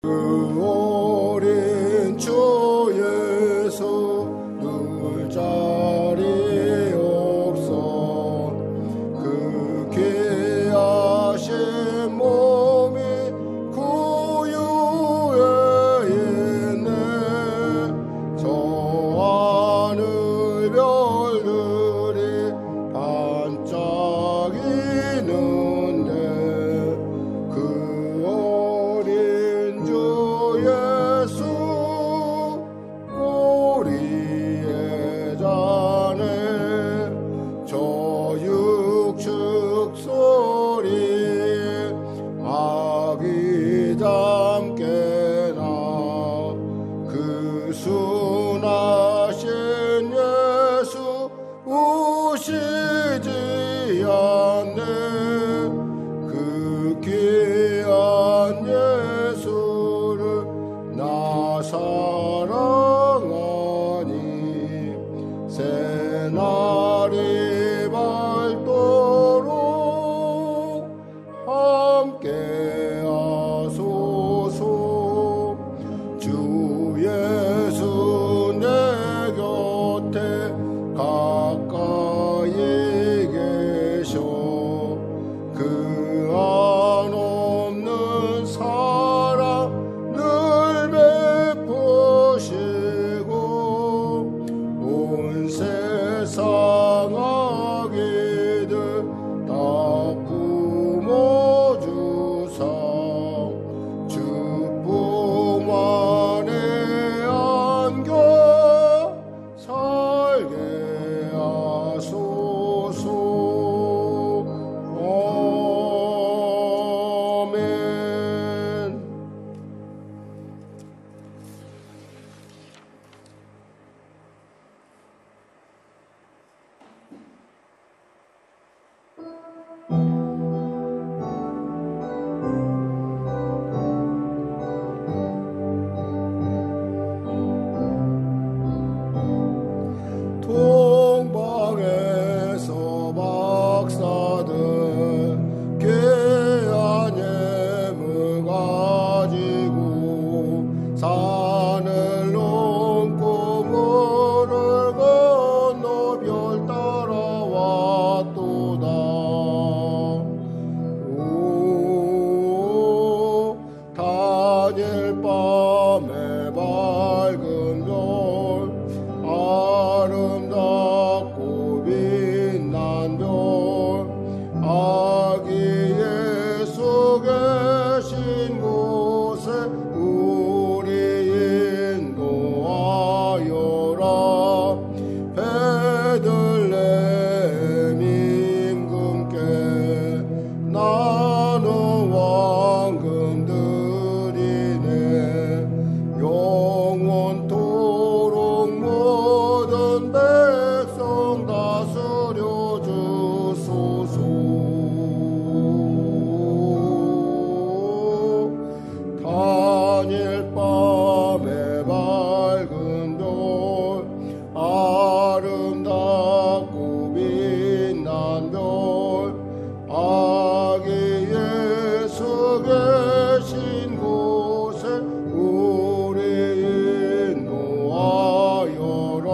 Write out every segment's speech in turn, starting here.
그 오랜 주 예수 늘 자리 없어 그 귀하신 몸이 구유에 있네 저 하늘 별들이 반짝이는데 그 어린 주 예수 우리의 자네 저 육축 소리 아기 잠깨나 그 순하신 예수 우시지 않네 그 귀한 예수를 나 사랑하니 새날이 밝도록 함께 하소서 주 예수 내 곁에 가까이 계셔 그 한없는 사랑 늘 베푸시고 온 세상 아기들 다 품어주사 주품 안에 안겨 살게 하소서. 아멘. 동방에서 박사들 귀한 예물 가지고 산을 넘고 물을 건너 별 따라왔도다. 오 다닐 밤에 밝은 별 아름답고 빛난 별 아기 예수 계신 곳에 우리 인도하여라. 베들레헴 임금께 나는 왕금 드리네 영원토록 모든 백성 다스려 주소서. 다닐 밤에 밝은 별 아름답고 빛난 별 아기 예수 계신 곳에 우리 인도하여라.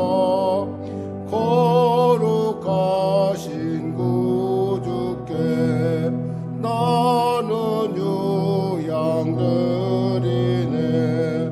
거룩하신 구주께 나는 유양 드리네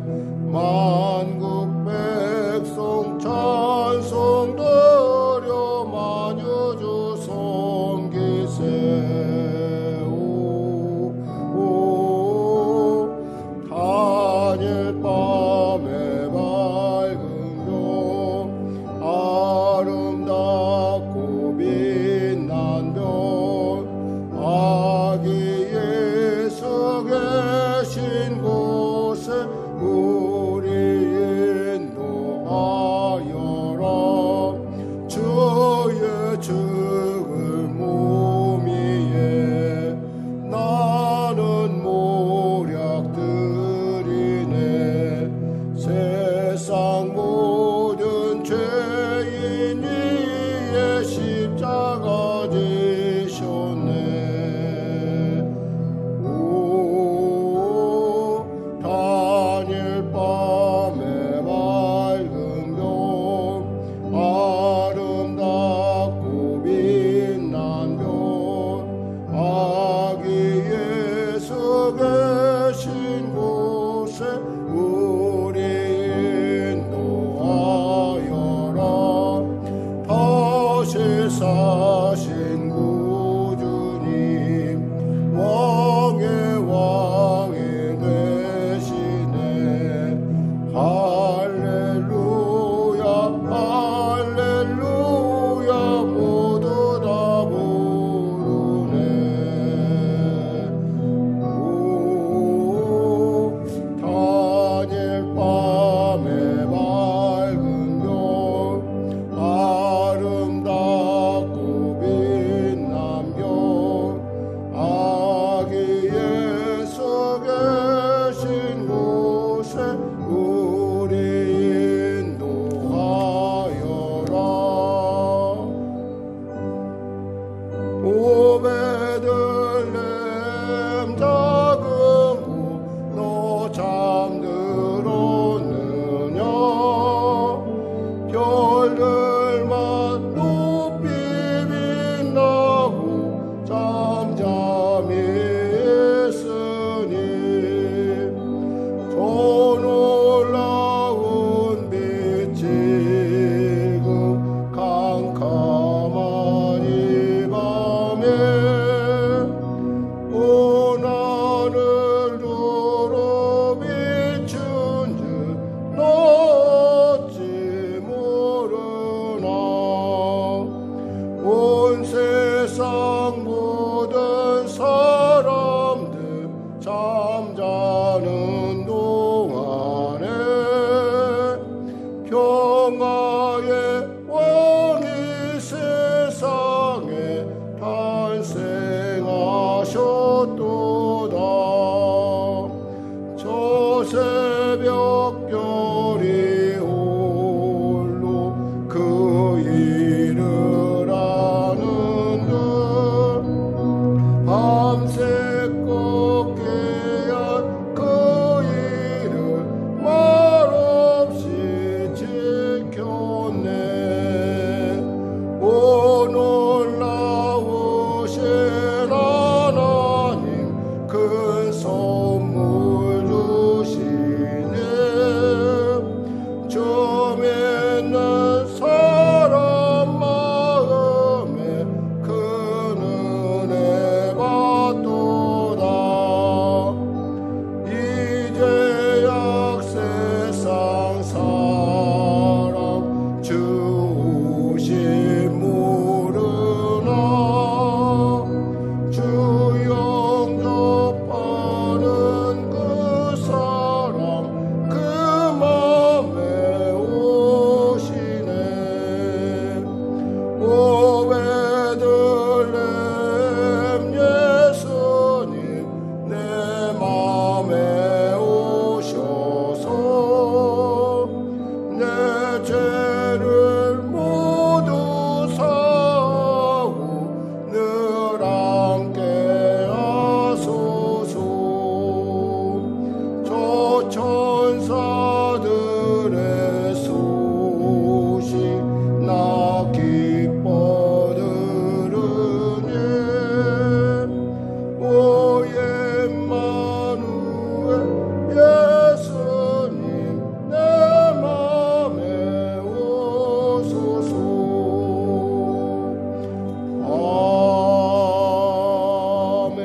새벽별이 홀로 그 일을 아는들 밤새 꺾여야 그 일을 말없이 지켰네. 오 놀라우신 하나님 큰 선물 주시네. 좀 있는 사람 마음에 큰 은혜 받도다. 이제야 세상 사람 주 오심 모르나. 주 영접하는 그 사람 그 맘에 오시네. 오 베들레헴 예수님 내 맘에 오셔서 내 죄를 모두 사하고 늘 함께 하소서. 저 천사들의 소식 나 기뻐 들으니. 오 임마누엘 예수님 내 맘에 오소서. 아멘.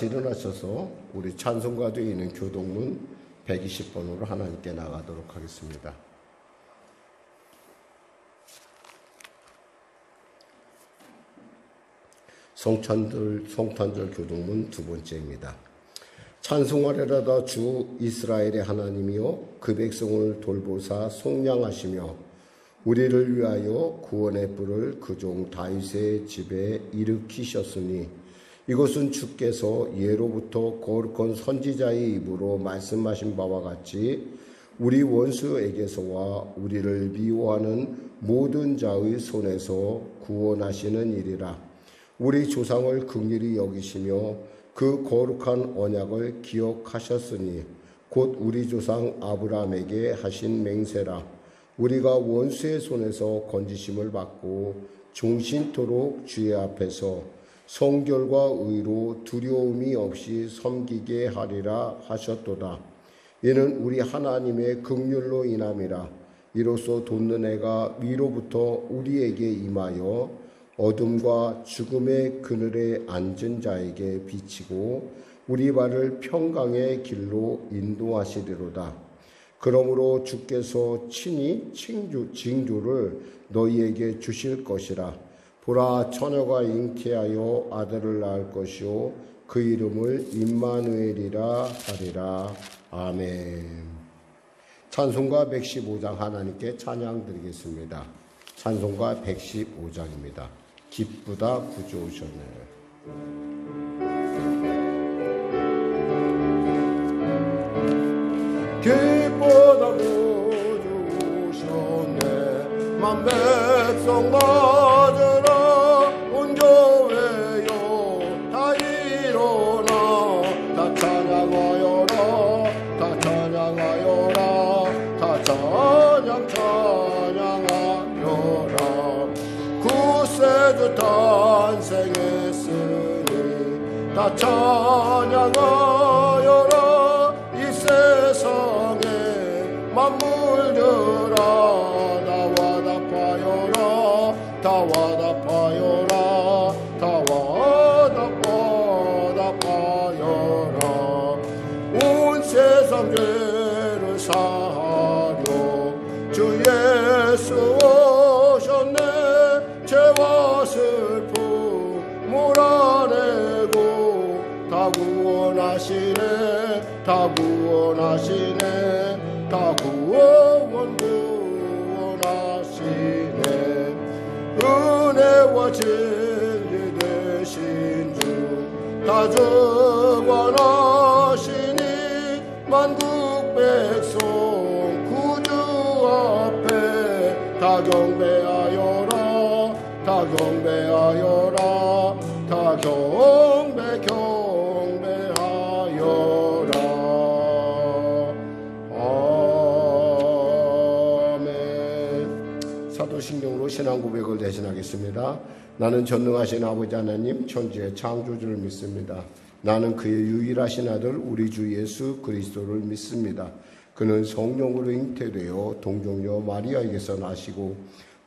같이 일어나셔서 우리 찬송가도에 있는 교동문 120번으로 하나님께 나가도록 하겠습니다. 성탄절 교동문 두 번째입니다. 찬송하리로다 주 이스라엘의 하나님이여 그 백성을 돌보사 속량하시며 우리를 위하여 구원의 뿔을 그 종 다윗의 집에 일으키셨으니 이것은 주께서 예로부터 거룩한 선지자의 입으로 말씀하신 바와 같이 우리 원수에게서와 우리를 미워하는 모든 자의 손에서 구원하시는 일이라. 우리 조상을 긍휼히 여기시며 그 거룩한 언약을 기억하셨으니 곧 우리 조상 아브라함에게 하신 맹세라. 우리가 원수의 손에서 건지심을 받고 종신토록 주의 앞에서 성결과 의로 두려움이 없이 섬기게 하리라 하셨도다. 이는 우리 하나님의 긍휼로 인함이라. 이로써 돋는 해가 위로부터 우리에게 임하여 어둠과 죽음의 그늘에 앉은 자에게 비치고 우리 발을 평강의 길로 인도하시리로다. 그러므로 주께서 친히 징조를 너희에게 주실 것이라. 보라, 처녀가 잉태하여 아들을 낳을 것이요 그 이름을 임마누엘이라 하리라. 아멘. 찬송가 115장 하나님께 찬양 드리겠습니다. 찬송가 115장입니다. 기쁘다 구주 오셨네. 기쁘다 구주 오셨네. 만 백성 맞으라 온 교회여 다 일어나 다 찬양하여라 다 찬양하여라 다 찬양하여라. 구세주 탄생했으니 다 찬양하여라. 이 세상에 만물들아 다 와답하여라 다 와답하여라 다 와답하여라. 온 세상 죄를 사하려 주 예수 오셨네. 죄와 슬픔 몰아내고 다 구원하시네 다 구원하시네 다 구원하시네. 은혜와 진리 되신 주 다 주관하시니 만국 백성 구주 앞에 다 경배하여라 다 경배하여라 다 경배하여라. 아멘. 사도신경으로 신앙 고백을 대신하겠습니다. 나는 전능하신 아버지 하나님 천지의 창조주를 믿습니다. 나는 그의 유일하신 아들 우리 주 예수 그리스도를 믿습니다. 그는 성령으로 잉태되어 동정녀 마리아에게서 나시고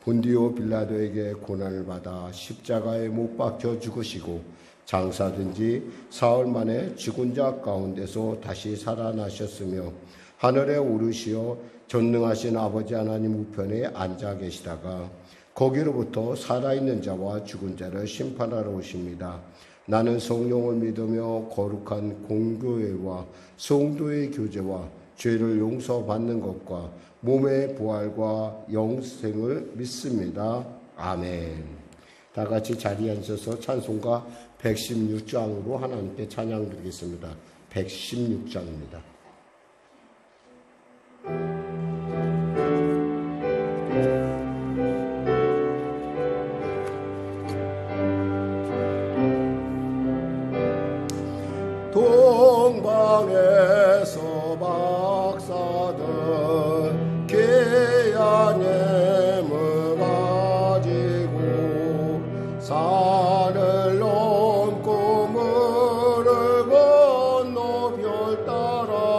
본디오 빌라도에게 고난을 받아 십자가에 못 박혀 죽으시고 장사된 지 사흘 만에 죽은 자 가운데서 다시 살아나셨으며 하늘에 오르시어 전능하신 아버지 하나님 우편에 앉아 계시다가 거기로부터 살아있는 자와 죽은 자를 심판하러 오십니다. 나는 성령을 믿으며 거룩한 공교회와 성도의 교제와 죄를 용서받는 것과 몸의 부활과 영생을 믿습니다. 아멘. 다 같이 자리에 앉아서 찬송가 116장으로 하나님께 찬양 드리겠습니다. 116장입니다. 동방에서 박사들 기아님을 가지고 산을 넘고 물을 건너 별 따라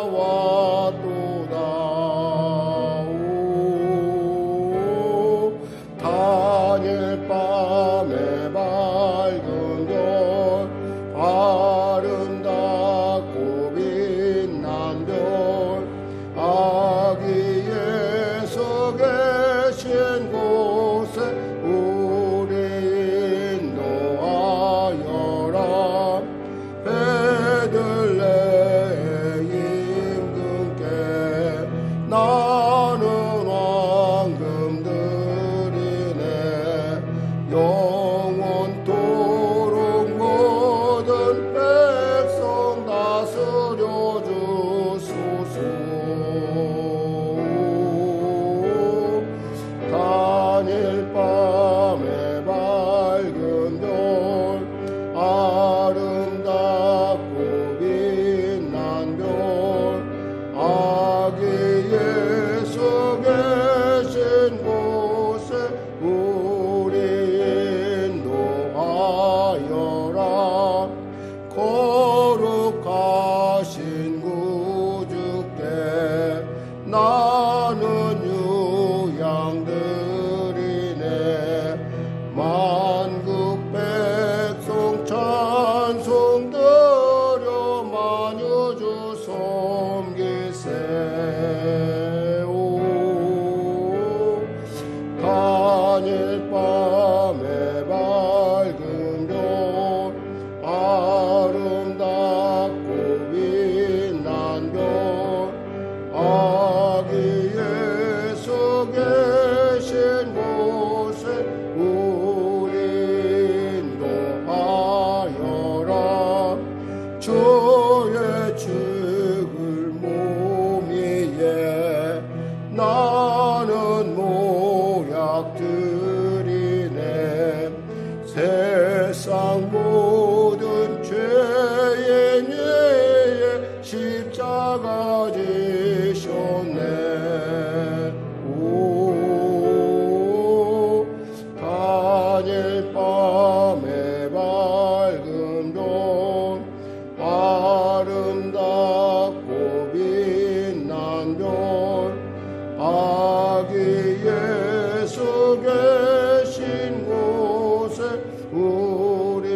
예수 계신 곳에 우리 인도하여라. 거룩하신 구주께 나는 유양드리네. 만국 백성 찬송 드려 만유주 섬기세요. 단일 밤에 밝은 별 아름답고 빛난 별 아기 예수 계신 곳에 우리 인도하여라. 주의 죽을 몸 위에 나는 모약 드리네. 세상 모든 죄의 죄에 십자가 지셨네. 오, 단일 밤에 밝은 별 아름답고 빛난 별 아기 예수 계신 곳에 우리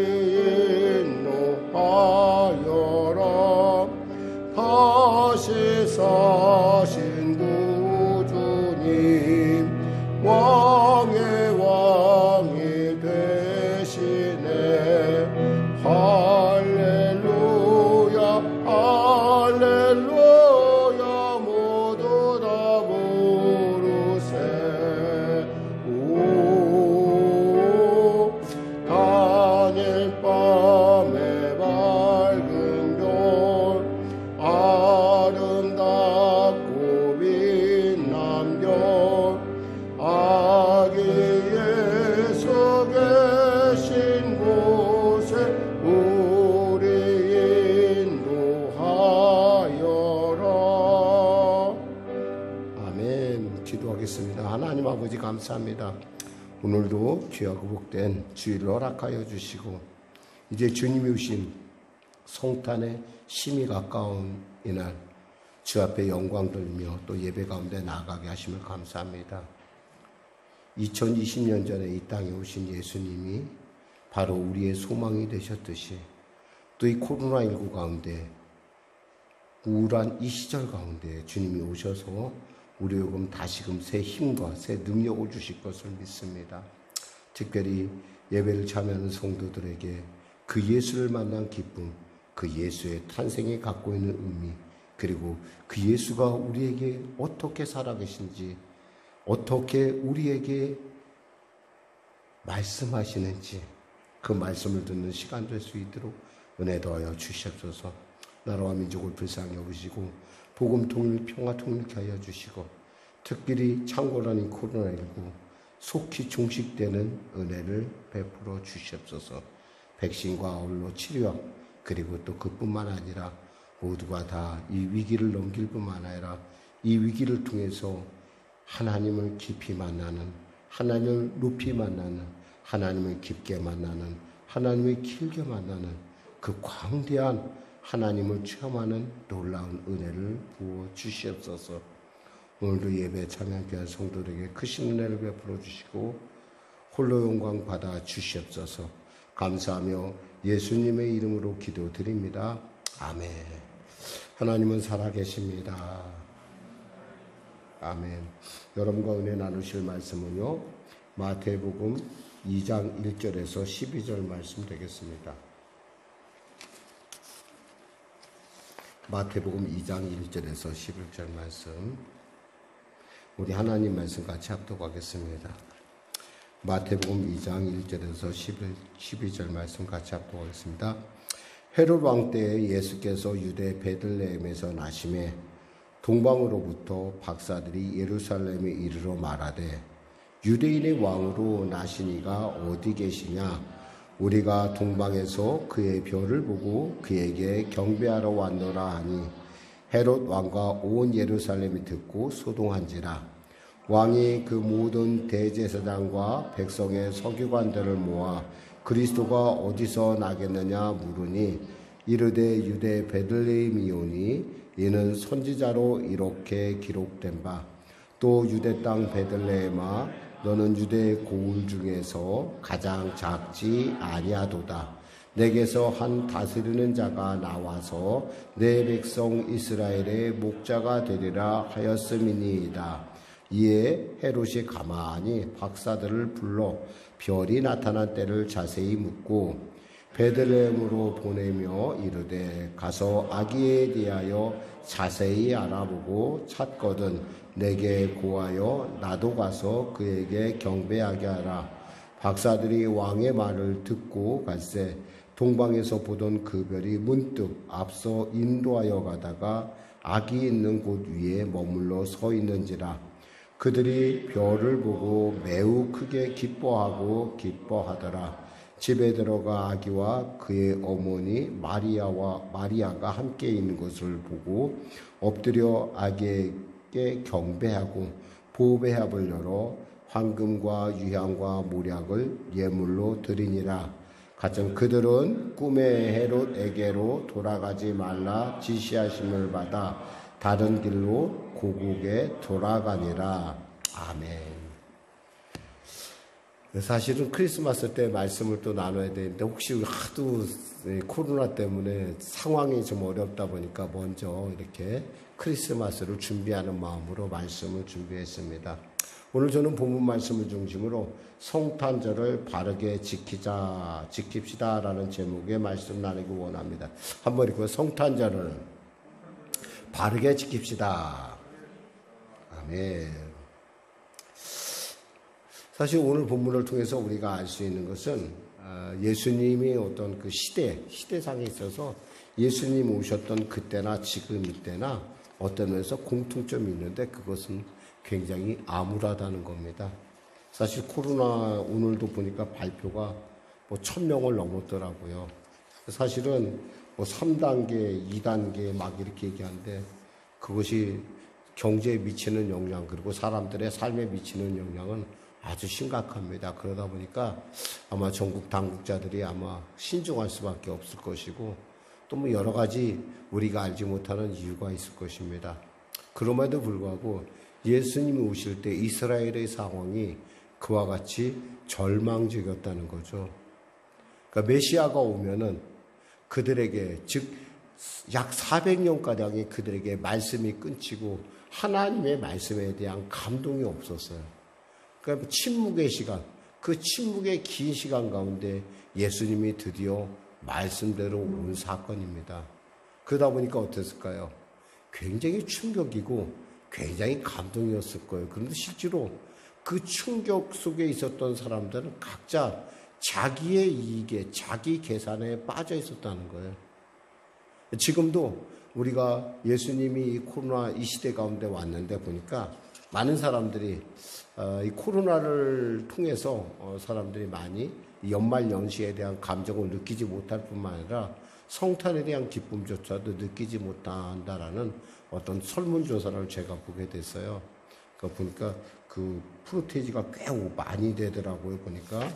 인도하여라. 다시 사신 구주님 왕의 왕이 되시네. 할렐루야 할렐루야 모두 다 부르세. 오, 단일 밤에 밝은 별 아름답고 빛난 별 아기 예수 계신 곳에 우리 인도하여라. 아멘. 기도하겠습니다. 하나님 아버지 감사합니다. 오늘도 귀하고 복된 주일을 허락하여 주시고 이제 주님이 오신 성탄의 심히 가까운 이날 주 앞에 영광 돌리며 또 예배 가운데 나아가게 하심을 감사합니다. 2020년 전에 이 땅에 오신 예수님이 바로 우리의 소망이 되셨듯이 또 이 코로나19 가운데 우울한 이 시절 가운데 주님이 오셔서 우리 요금 다시금 새 힘과 새 능력을 주실 것을 믿습니다. 특별히 예배를 참여하는 성도들에게 그 예수를 만난 기쁨, 그 예수의 탄생이 갖고 있는 의미, 그리고 그 예수가 우리에게 어떻게 살아계신지, 어떻게 우리에게 말씀하시는지 그 말씀을 듣는 시간 될 수 있도록 은혜 더하여 주시옵소서. 나라와 민족을 불쌍히 여기시고 복음 통일, 평화 통일케 하여 주시고 특별히 창궐한 이 코로나19 속히 종식되는 은혜를 베풀어 주시옵소서. 백신과 아울러 치료약 그리고 또 그뿐만 아니라 모두가 다 이 위기를 넘길 뿐만 아니라 이 위기를 통해서 하나님을 깊이 만나는, 하나님을 높이 만나는, 하나님을 깊게 만나는, 하나님을 길게 만나는 그 광대한 하나님을 체험하는 놀라운 은혜를 부어 주시옵소서. 오늘도 예배에 참여하게 한 성도들에게 크신 은혜를 베풀어 주시고 홀로 영광 받아 주시옵소서. 감사하며 예수님의 이름으로 기도드립니다. 아멘. 하나님은 살아계십니다. 아멘. 여러분과 은혜 나누실 말씀은요, 마태복음 2장 1절에서 12절 말씀 되겠습니다. 마태복음 2장 1절에서 11절 말씀, 우리 하나님 말씀 같이 합독하겠습니다. 마태복음 2장 1절에서 12절 말씀 같이 합독하겠습니다. 헤롯 왕 때에 예수께서 유대 베들레헴에서 나심에 동방으로부터 박사들이 예루살렘에 이르러 말하되 유대인의 왕으로 나시니가 어디 계시냐? 우리가 동방에서 그의 별을 보고 그에게 경배하러 왔노라 하니 헤롯 왕과 온 예루살렘이 듣고 소동한지라. 왕이 그 모든 대제사장과 백성의 서기관들을 모아 그리스도가 어디서 나겠느냐 물으니 이르되 유대 베들레헴이오니 이는 선지자로 이렇게 기록된 바 또 유대 땅 베들레헴아 너는 유대 고을 중에서 가장 작지 아니하도다. 내게서 한 다스리는 자가 나와서 내 백성 이스라엘의 목자가 되리라 하였음이니이다. 이에 헤롯이 가만히 박사들을 불러 별이 나타난 때를 자세히 묻고 베들레헴으로 보내며 이르되 가서 아기에 대하여 자세히 알아보고 찾거든 내게 고하여 나도 가서 그에게 경배하게 하라. 박사들이 왕의 말을 듣고 갈새 동방에서 보던 그 별이 문득 앞서 인도하여 가다가 아기 있는 곳 위에 머물러 서 있는지라. 그들이 별을 보고 매우 크게 기뻐하더라. 집에 들어가 아기와 그의 어머니 마리아가 함께 있는 것을 보고 엎드려 아기에게 경배하고 보배합을 열어 황금과 유향과 모략을 예물로 드리니라. 가끔 그들은 꿈에 헤롯에게로 돌아가지 말라 지시하심을 받아 다른 길로 고국에 돌아가니라. 아멘. 사실은 크리스마스 때 말씀을 또 나눠야 되는데 혹시 하도 코로나 때문에 상황이 좀 어렵다 보니까 먼저 이렇게 크리스마스를 준비하는 마음으로 말씀을 준비했습니다. 오늘 저는 본문 말씀을 중심으로 성탄절을 바르게 지킵시다 라는 제목의 말씀 나누기 원합니다. 한번 읽고 성탄절을 바르게 지킵시다. 아멘. 사실 오늘 본문을 통해서 우리가 알 수 있는 것은 예수님이 어떤 그 시대상에 있어서 예수님 오셨던 그때나 지금 이때나 어떤 면에서 공통점이 있는데 그것은 굉장히 암울하다는 겁니다. 사실 코로나 오늘도 보니까 발표가 1,000명을 넘었더라고요. 사실은 3단계, 2단계 막 이렇게 얘기하는데 그것이 경제에 미치는 영향 그리고 사람들의 삶에 미치는 영향은 아주 심각합니다. 그러다 보니까 아마 전국 당국자들이 아마 신중할 수밖에 없을 것이고 또 여러 가지 우리가 알지 못하는 이유가 있을 것입니다. 그럼에도 불구하고 예수님이 오실 때 이스라엘의 상황이 그와 같이 절망적이었다는 거죠. 그러니까 메시아가 오면은 그들에게 즉 약 400년가량이 그들에게 말씀이 끊기고 하나님의 말씀에 대한 감동이 없었어요. 그러니까 침묵의 시간, 그 침묵의 긴 시간 가운데 예수님이 드디어 말씀대로 온 사건입니다. 그러다 보니까 어땠을까요? 굉장히 충격이고 굉장히 감동이었을 거예요. 그런데 실제로 그 충격 속에 있었던 사람들은 각자 자기의 이익에, 자기 계산에 빠져 있었다는 거예요. 지금도 우리가 예수님이 이 코로나 이 시대 가운데 왔는데 보니까 많은 사람들이 이 코로나를 통해서 사람들이 많이 연말 연시에 대한 감정을 느끼지 못할 뿐만 아니라 성탄에 대한 기쁨조차도 느끼지 못한다라는 어떤 설문조사를 제가 보게 됐어요. 그러니까 보니까 그 프로테이지가 꽤 많이 되더라고요. 보니까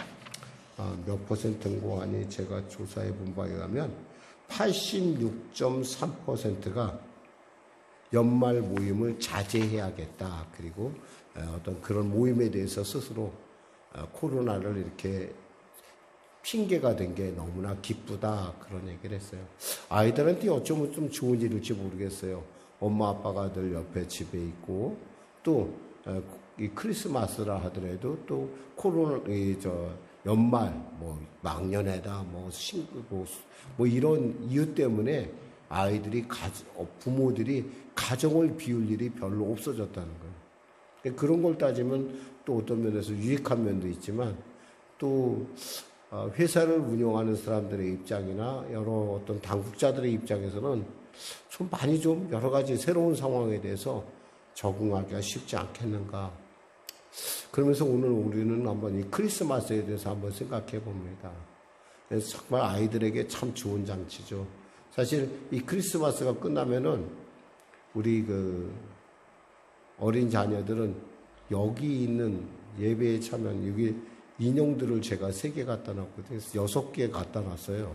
몇 퍼센트인고 하니 제가 조사해 본 바에 의하면 86.3%가 연말 모임을 자제해야겠다. 그리고 어떤 그런 모임에 대해서 스스로 코로나를 이렇게 핑계가 된 게 너무나 기쁘다. 그런 얘기를 했어요. 아이들한테 어쩌면 좀 좋은 일일지 모르겠어요. 엄마 아빠가 늘 옆에 집에 있고 또 이 크리스마스라 하더라도 또 코로나 연말 망년회다 뭐 이런 이유 때문에 아이들이 부모들이 가정을 비울 일이 별로 없어졌다는 거예요. 그런 걸 따지면 또 어떤 면에서 유익한 면도 있지만 또 회사를 운영하는 사람들의 입장이나 여러 어떤 당국자들의 입장에서는 좀 많이 좀 여러 가지 새로운 상황에 대해서 적응하기가 쉽지 않겠는가. 그러면서 오늘 우리는 한번 이 크리스마스에 대해서 한번 생각해 봅니다. 정말 아이들에게 참 좋은 장치죠. 사실 이 크리스마스가 끝나면은 우리 어린 자녀들은 여기 있는 예배에 참여한 여기 인형들을 제가 3개 갖다 놨거든요. 6개 갖다 놨어요.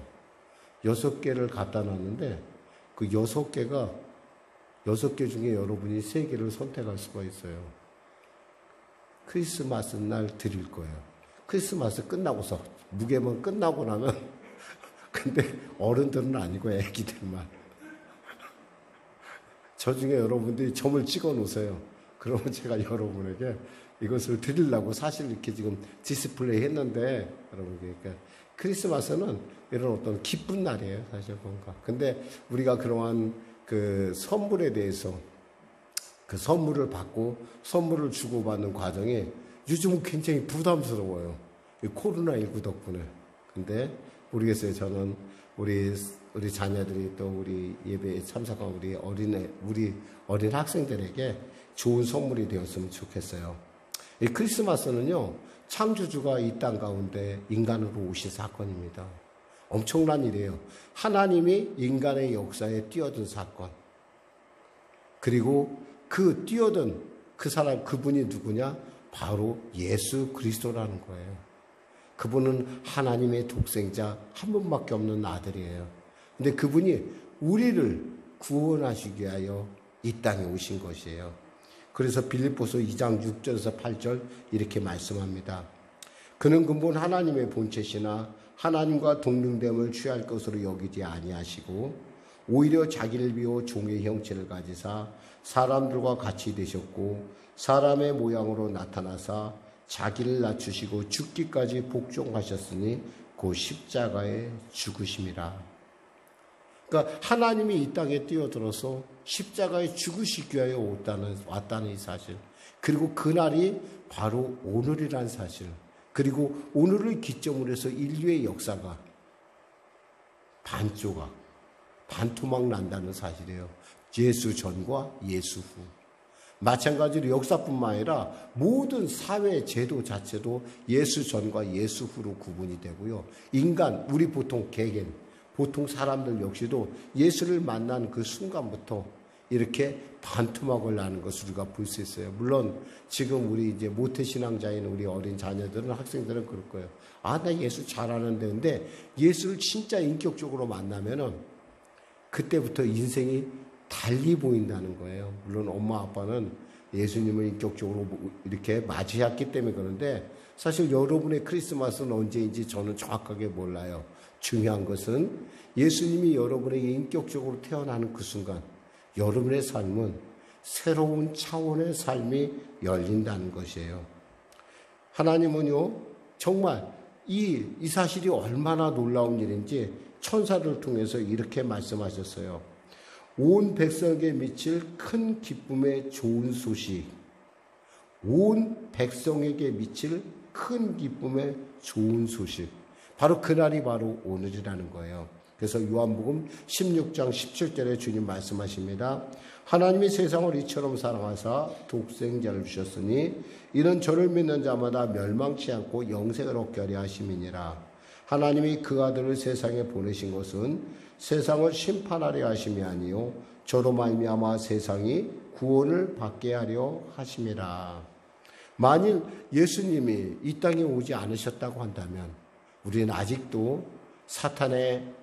6개를 갖다 놨는데 그 6개 중에 여러분이 3개를 선택할 수가 있어요. 크리스마스 날 드릴 거예요. 크리스마스 끝나고서 무게만 끝나고 나면 근데 어른들은 아니고 애기들만. 저 중에 여러분들이 점을 찍어 놓으세요. 그러면 제가 여러분에게 이것을 드리려고 사실 이렇게 지금 디스플레이 했는데, 여러분, 그러니까 크리스마스는 이런 어떤 기쁜 날이에요, 사실 뭔가. 근데 우리가 그러한 그 선물에 대해서 그 선물을 받고 선물을 주고받는 과정이 요즘은 굉장히 부담스러워요. 이 코로나19 덕분에. 근데 모르겠어요. 저는 우리 자녀들이 또 우리 예배에 참석한 우리 어린 학생들에게 좋은 선물이 되었으면 좋겠어요. 이 크리스마스는요, 창조주가 이 땅 가운데 인간으로 오신 사건입니다. 엄청난 일이에요. 하나님이 인간의 역사에 뛰어든 사건. 그리고 그 뛰어든 그 사람, 그분이 누구냐? 바로 예수 그리스도라는 거예요. 그분은 하나님의 독생자 한 분밖에 없는 아들이에요. 근데 그분이 우리를 구원하시기 위하여 이 땅에 오신 것이에요. 그래서 빌립보서 2장 6절에서 8절 이렇게 말씀합니다. 그는 근본 하나님의 본체시나 하나님과 동등됨을 취할 것으로 여기지 아니하시고 오히려 자기를 비워 종의 형체를 가지사 사람들과 같이 되셨고 사람의 모양으로 나타나사 자기를 낮추시고 죽기까지 복종하셨으니 그 십자가에 죽으심이라. 그러니까 하나님이 이 땅에 뛰어들어서 십자가에 죽으시기 위하여 왔다는 이 사실. 그리고 그날이 바로 오늘이란 사실. 그리고 오늘을 기점으로 해서 인류의 역사가 반토막 난다는 사실이에요. 예수 전과 예수 후. 마찬가지로 역사뿐만 아니라 모든 사회 제도 자체도 예수 전과 예수 후로 구분이 되고요. 인간, 우리 보통 개개인, 보통 사람들 역시도 예수를 만난 그 순간부터 이렇게 반토막을 나는 것을 우리가 볼 수 있어요. 물론 지금 우리 이제 모태신앙자인 우리 어린 자녀들은, 학생들은 그럴 거예요. 아, 나 예수 잘 아는데. 근데 예수를 진짜 인격적으로 만나면은 그때부터 인생이 달리 보인다는 거예요. 물론 엄마 아빠는 예수님을 인격적으로 이렇게 맞이했기 때문에 그런데 사실 여러분의 크리스마스는 언제인지 저는 정확하게 몰라요. 중요한 것은 예수님이 여러분에게 인격적으로 태어나는 그 순간 여러분의 삶은 새로운 차원의 삶이 열린다는 것이에요. 하나님은요, 정말 이 사실이 얼마나 놀라운 일인지 천사를 통해서 이렇게 말씀하셨어요. 온 백성에게 미칠 큰 기쁨의 좋은 소식. 온 백성에게 미칠 큰 기쁨의 좋은 소식. 바로 그날이 바로 오늘이라는 거예요. 그래서 요한복음 16장 17절에 주님 말씀하십니다. 하나님이 세상을 이처럼 사랑하사 독생자를 주셨으니 이는 저를 믿는 자마다 멸망치 않고 영생을 얻게 하려 하심이니라. 하나님이 그 아들을 세상에 보내신 것은 세상을 심판하려 하심이 아니요 저로 말미암아 세상이 구원을 받게 하려 하심이라. 만일 예수님이 이 땅에 오지 않으셨다고 한다면 우리는 아직도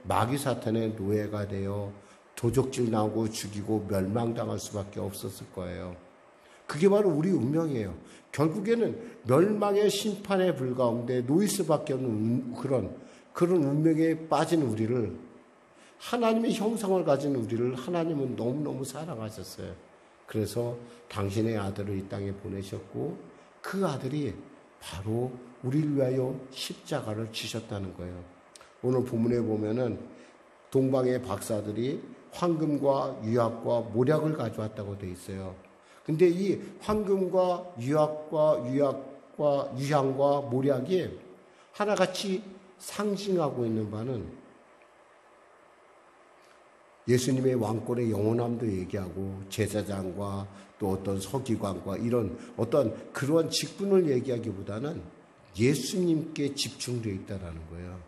마귀 사탄의 노예가 되어 도적질 나오고 죽이고 멸망당할 수밖에 없었을 거예요. 그게 바로 우리 운명이에요. 결국에는 멸망의 심판의 불 가운데 놓일 수밖에 없는 그런 운명에 빠진 우리를, 하나님의 형상을 가진 우리를 하나님은 너무너무 사랑하셨어요. 그래서 당신의 아들을 이 땅에 보내셨고 그 아들이 바로 우리를 위하여 십자가를 지셨다는 거예요. 오늘 본문에 보면은 동방의 박사들이 황금과 유약과 모략을 가져왔다고 돼 있어요. 근데 이 황금과 유향과 모략이 하나같이 상징하고 있는 바는 예수님의 왕권의 영원함도 얘기하고 제사장과 또 어떤 서기관과 이런 어떤 그러한 직분을 얘기하기보다는 예수님께 집중되어 있다는 거예요.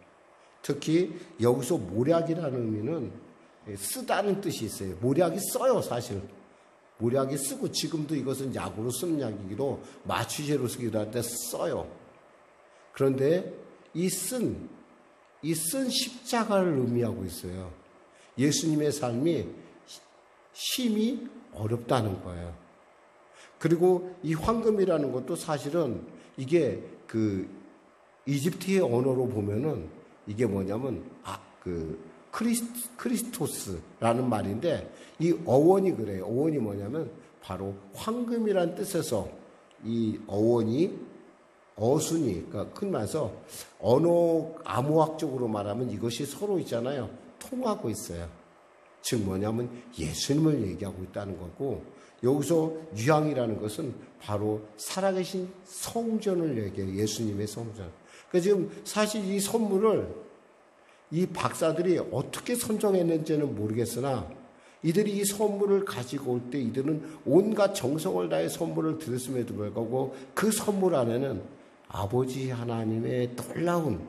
특히 여기서 모략이라는 의미는 쓰다는 뜻이 있어요. 모략이 써요, 사실. 모략이 쓰고 지금도 이것은 약으로 쓰는 약이기도 마취제로 쓰기도 할 때 써요. 그런데 이 쓴 십자가를 의미하고 있어요. 예수님의 삶이 심히 어렵다는 거예요. 그리고 이 황금이라는 것도 사실은 이게 그 이집트의 언어로 보면은 이게 뭐냐면 크리스토스라는 말인데 이 어원이 그래요. 어원이 뭐냐면 바로 황금이란 뜻에서 이 어원이 어순이 그러니까 큰 말에서 언어 암호학적으로 말하면 이것이 서로 있잖아요. 통하고 있어요. 즉 뭐냐면 예수님을 얘기하고 있다는 거고 여기서 유향이라는 것은 바로 살아계신 성전을 얘기해요. 예수님의 성전. 그러니까 지금 사실 이 선물을 이 박사들이 어떻게 선정했는지는 모르겠으나 이들이 이 선물을 가지고 올 때 이들은 온갖 정성을 다해 선물을 드렸음에도 불구하고 그 선물 안에는 아버지 하나님의 놀라운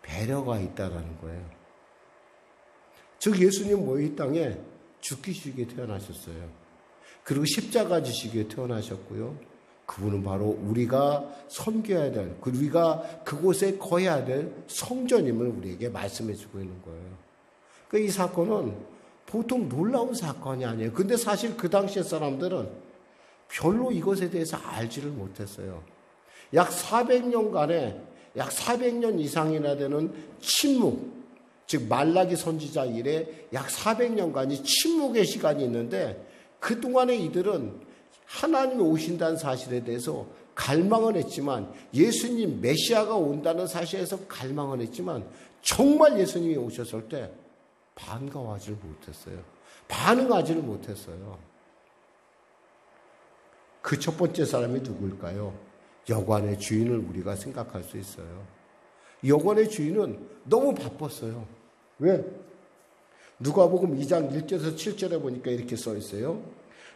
배려가 있다는 거예요. 즉 예수님 이 땅에 죽기 쉬게 태어나셨어요. 그리고 십자가 지시기에 태어나셨고요. 그분은 바로 우리가 섬겨야 될, 우리가 그곳에 거해야 될 성전임을 우리에게 말씀해 주고 있는 거예요. 그러니까 이 사건은 보통 놀라운 사건이 아니에요. 근데 사실 그 당시의 사람들은 별로 이것에 대해서 알지를 못했어요. 약 400년간의 약 400년 이상이나 되는 침묵, 즉 말라기 선지자 이래 약 400년간이 침묵의 시간이 있는데 그동안에 이들은 하나님이 오신다는 사실에 대해서 갈망은 했지만 예수님 메시아가 온다는 사실에서 갈망은 했지만 정말 예수님이 오셨을 때 반가워하지를 못했어요. 반응하지를 못했어요. 그 첫 번째 사람이 누구일까요? 여관의 주인을 우리가 생각할 수 있어요. 여관의 주인은 너무 바빴어요. 왜? 누가복음 2장 1절에서 7절에 보니까 이렇게 써 있어요.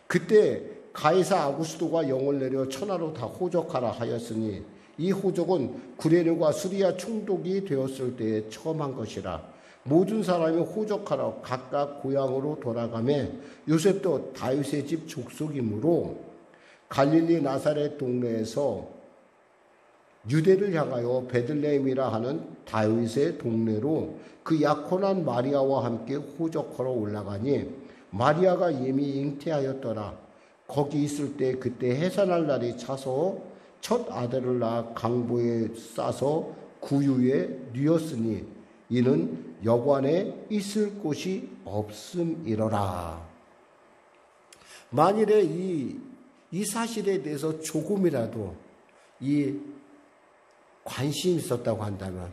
그때 가이사 아구스도가 영을 내려 천하로 다 호적하라 하였으니 이 호적은 구레네과 수리아 총독이 되었을 때에 처음 한 것이라. 모든 사람이 호적하라 각각 고향으로 돌아가며 요셉도 다윗의 집 족속이므로 갈릴리 나사렛 동네에서 유대를 향하여 베들레헴이라 하는 다윗의 동네로 그 약혼한 마리아와 함께 호적하러 올라가니 마리아가 이미 잉태하였더라. 거기 있을 때 그때 해산할 날이 차서 첫 아들을 낳아 강보에 싸서 구유에 뉘었으니 이는 여관에 있을 곳이 없음이러라. 만일에 이 사실에 대해서 조금이라도 이 관심이 있었다고 한다면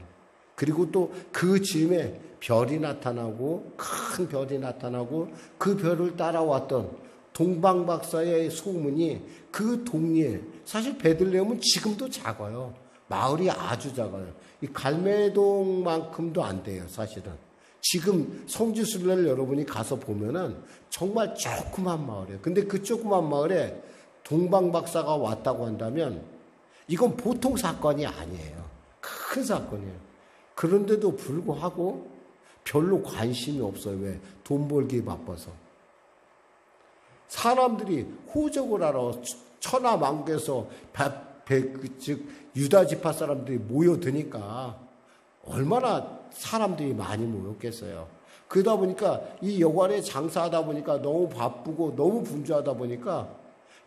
그리고 또 그 즈음에 별이 나타나고 큰 별이 나타나고 그 별을 따라왔던 동방박사의 소문이 그 동리에 사실 베들레헴은 지금도 작아요. 마을이 아주 작아요. 이 갈매동만큼도 안 돼요. 사실은 지금 성지순례를 여러분이 가서 보면은 정말 조그만 마을이에요. 근데 그 조그만 마을에 동방박사가 왔다고 한다면 이건 보통 사건이 아니에요. 큰 사건이에요. 그런데도 불구하고 별로 관심이 없어요. 왜? 돈 벌기에 바빠서. 사람들이 호적을 하러 천하만국에서 즉 유다 지파 사람들이 모여드니까 얼마나 사람들이 많이 모였겠어요. 그러다 보니까 이 여관에 장사하다 보니까 너무 바쁘고 너무 분주하다 보니까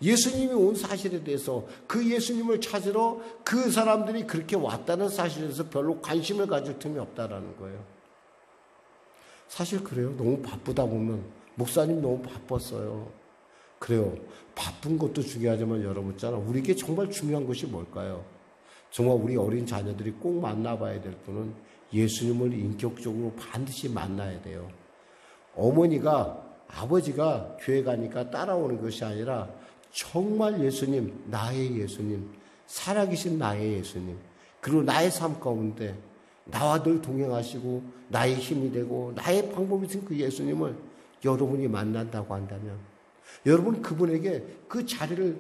예수님이 온 사실에 대해서 그 예수님을 찾으러 그 사람들이 그렇게 왔다는 사실에 대해서 별로 관심을 가질 틈이 없다라는 거예요. 사실 그래요. 너무 바쁘다 보면 목사님 너무 바빴어요. 그래요. 바쁜 것도 중요하지만 여러분 있잖아. 우리에게 정말 중요한 것이 뭘까요? 정말 우리 어린 자녀들이 꼭 만나봐야 될 분은 예수님을 인격적으로 반드시 만나야 돼요. 어머니가 아버지가 교회 가니까 따라오는 것이 아니라 정말 예수님, 나의 예수님, 살아계신 나의 예수님, 그리고 나의 삶 가운데 나와 늘 동행하시고 나의 힘이 되고 나의 방법이신 그 예수님을 여러분이 만난다고 한다면 여러분 그분에게 그 자리를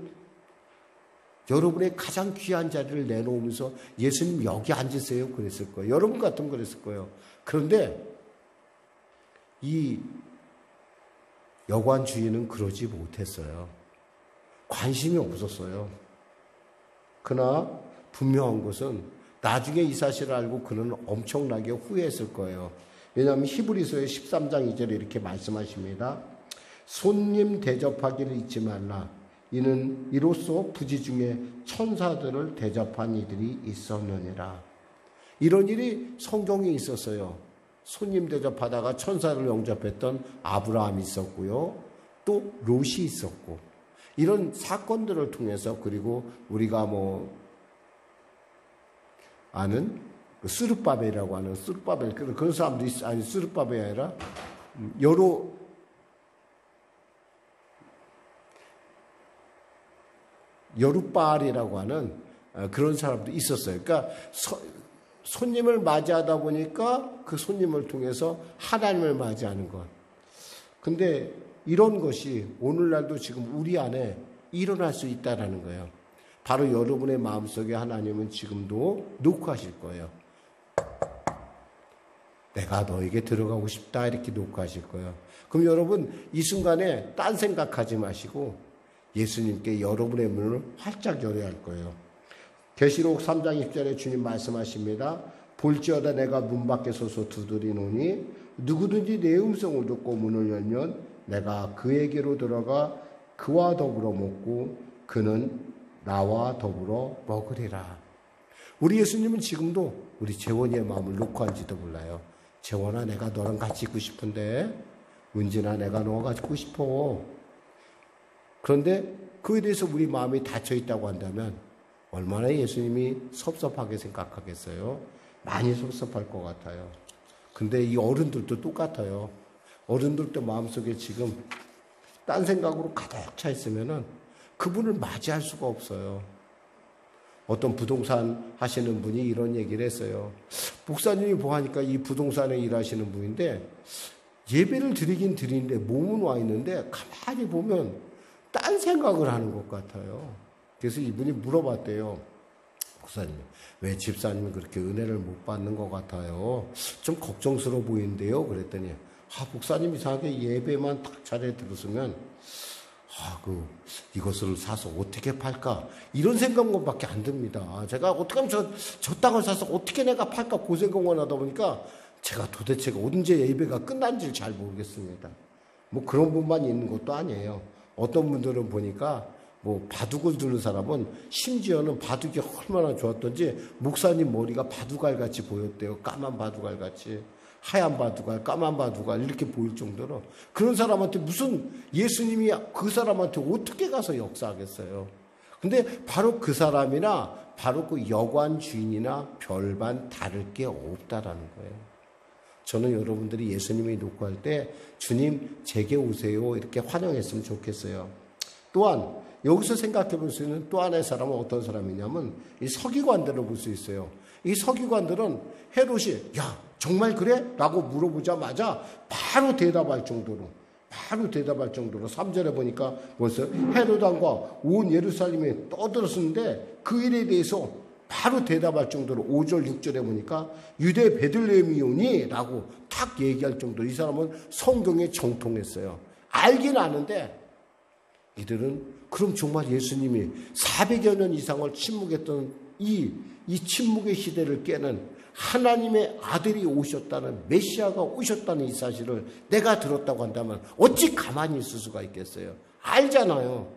여러분의 가장 귀한 자리를 내놓으면서 예수님 여기 앉으세요 그랬을 거예요. 여러분 같으면 그랬을 거예요. 그런데 이 여관 주인은 그러지 못했어요. 관심이 없었어요. 그러나 분명한 것은 나중에 이 사실을 알고 그는 엄청나게 후회했을 거예요. 왜냐하면 히브리서의 13장 2절에 이렇게 말씀하십니다. 손님 대접하기를 잊지 말라. 이는 이로써 부지 중에 천사들을 대접한 이들이 있었느니라. 이런 일이 성경에 있었어요. 손님 대접하다가 천사를 영접했던 아브라함이 있었고요. 또 롯이 있었고, 이런 사건들을 통해서, 그리고 우리가 아는 스룹바벨이라고 하는, 스룹바벨, 그런 사람도 있어요. 아니, 스룹바벨이 아니라 여룻바알이라고 하는 그런 사람도 있었어요. 그러니까 손님을 맞이하다 보니까 그 손님을 통해서 하나님을 맞이하는 것. 근데 이런 것이 오늘날도 지금 우리 안에 일어날 수 있다라는 거예요. 바로 여러분의 마음속에 하나님은 지금도 녹화하실 거예요. 내가 너에게 들어가고 싶다, 이렇게 녹화하실 거예요. 그럼 여러분 이 순간에 딴 생각하지 마시고 예수님께 여러분의 문을 활짝 열어야 할 거예요. 계시록 3장 10절에 주님 말씀하십니다. 볼지어다 내가 문 밖에 서서 두드리노니 누구든지 내 음성을 듣고 문을 열면 내가 그에게로 들어가 그와 더불어 먹고 그는 나와 더불어 먹으리라. 우리 예수님은 지금도 우리 재원이의 마음을 녹화한지도 몰라요. 재원아, 내가 너랑 같이 있고 싶은데, 은진아, 내가 너와 같이 있고 싶어. 그런데 그에 대해서 우리 마음이 닫혀 있다고 한다면 얼마나 예수님이 섭섭하게 생각하겠어요? 많이 섭섭할 것 같아요. 근데 이 어른들도 똑같아요. 어른들도 마음속에 지금 딴 생각으로 가득 차 있으면은 그분을 맞이할 수가 없어요. 어떤 부동산 하시는 분이 이런 얘기를 했어요. 목사님이 보니까 이 부동산에 일하시는 분인데 예배를 드리긴 드리는데 몸은 와 있는데 가만히 보면 딴 생각을 하는 것 같아요. 그래서 이분이 물어봤대요. 목사님, 왜 집사님이 그렇게 은혜를 못 받는 것 같아요? 좀 걱정스러워 보이는데요? 그랬더니, 목사님 이상하게 예배만 딱 잘해 들었으면, 이것을 사서 어떻게 팔까? 이런 생각밖에 안 듭니다. 제가 어떻게 하면 저 땅을 사서 어떻게 내가 팔까 고생공원 하다 보니까 제가 도대체 언제 예배가 끝난지를 잘 모르겠습니다. 뭐 그런 분만 있는 것도 아니에요. 어떤 분들은 보니까 바둑을 두는 사람은 심지어는 바둑이 얼마나 좋았던지 목사님 머리가 바둑알같이 보였대요. 까만 바둑알같이. 하얀 바둑알, 까만 바둑알 이렇게 보일 정도로. 그런 사람한테 무슨 예수님이 그 사람한테 어떻게 가서 역사하겠어요. 근데 바로 그 사람이나 바로 그 여관 주인이나 별반 다를 게 없다라는 거예요. 저는 여러분들이 예수님이 녹화할 때 주님 제게 오세요 이렇게 환영했으면 좋겠어요. 또한 여기서 생각해 볼 수 있는 또 하나의 사람은 어떤 사람이냐면 이 서기관들을 볼 수 있어요. 이 서기관들은 헤롯이 야 정말 그래? 라고 물어보자마자 바로 대답할 정도로 3절에 보니까 벌써 헤롯 왕과 온 예루살렘이 떠들었는데 그 일에 대해서 바로 대답할 정도로 5절 6절에 보니까 유대 베들레헴이오니 라고 탁 얘기할 정도로 이 사람은 성경에 정통했어요. 알긴 아는데 이들은 그럼 정말 예수님이 400여 년 이상을 침묵했던 이 침묵의 시대를 깨는 하나님의 아들이 오셨다는, 메시아가 오셨다는 이 사실을 내가 들었다고 한다면 어찌 가만히 있을 수가 있겠어요? 알잖아요.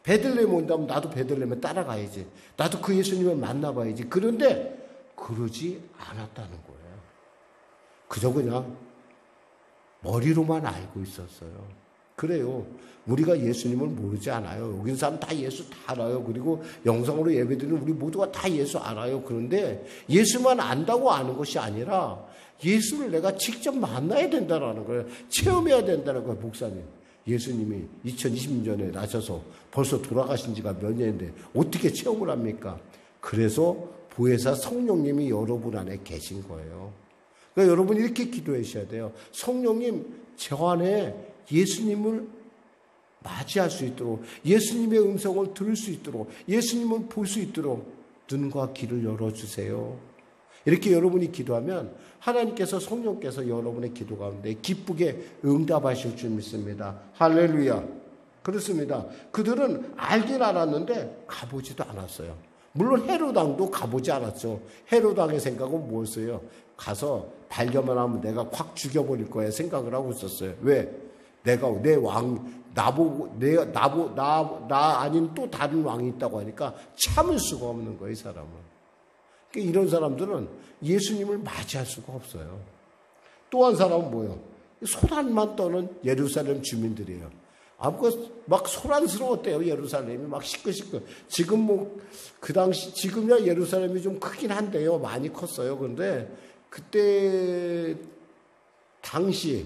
베들레헴 온다면 나도 베들레헴에 따라가야지. 나도 그 예수님을 만나봐야지. 그런데 그러지 않았다는 거예요. 그저 그냥 머리로만 알고 있었어요. 그래요. 우리가 예수님을 모르지 않아요. 여기 있는 사람 다 예수 다 알아요. 그리고 영상으로 예배드리는 우리 모두가 다 예수 알아요. 그런데 예수만 안다고 아는 것이 아니라 예수를 내가 직접 만나야 된다는 거예요. 체험해야 된다는 거예요. 목사님, 예수님이 2020년에 나셔서 벌써 돌아가신 지가 몇 년인데 어떻게 체험을 합니까? 그래서 보혜사 성령님이 여러분 안에 계신 거예요. 그러니까 여러분 이렇게 기도하셔야 돼요. 성령님, 저 안에 예수님을 맞이할 수 있도록, 예수님의 음성을 들을 수 있도록, 예수님을 볼 수 있도록 눈과 귀를 열어주세요. 이렇게 여러분이 기도하면 하나님께서 성령께서 여러분의 기도 가운데 기쁘게 응답하실 줄 믿습니다. 할렐루야. 그렇습니다. 그들은 알긴 알았는데 가보지도 않았어요. 물론 헤롯 왕도 가보지 않았죠. 헤롯 왕의 생각은 뭐였어요? 가서 발견만 하면 내가 확 죽여버릴 거야 생각을 하고 있었어요. 왜? 내가 내 왕 나보고 나 아닌 또 다른 왕이 있다고 하니까 참을 수가 없는 거예요, 이 사람은. 그러니까 이런 사람들은 예수님을 맞이할 수가 없어요. 또 한 사람은 뭐예요? 소란만 떠는 예루살렘 주민들이에요. 막 소란스러웠대요, 예루살렘이. 막 시끌시끌. 지금 그 당시, 지금이야 예루살렘이 좀 크긴 한데요. 많이 컸어요. 그런데 그때, 당시,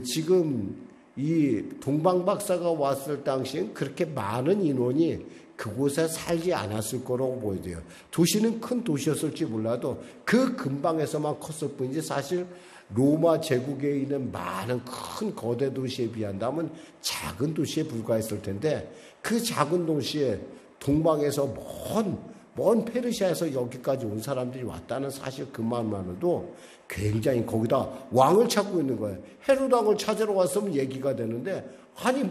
지금 이 동방박사가 왔을 당시엔 그렇게 많은 인원이 그곳에 살지 않았을 거라고 보여져요. 도시는 큰 도시였을지 몰라도 그 근방에서만 컸을 뿐이지 사실 로마 제국에 있는 많은 큰 거대 도시에 비한다면 작은 도시에 불과했을 텐데 그 작은 도시에 동방에서 먼 페르시아에서 여기까지 온 사람들이 왔다는 사실 그만으로도 굉장히 거기다 왕을 찾고 있는 거예요. 헤롯 왕을 찾으러 왔으면 얘기가 되는데 아니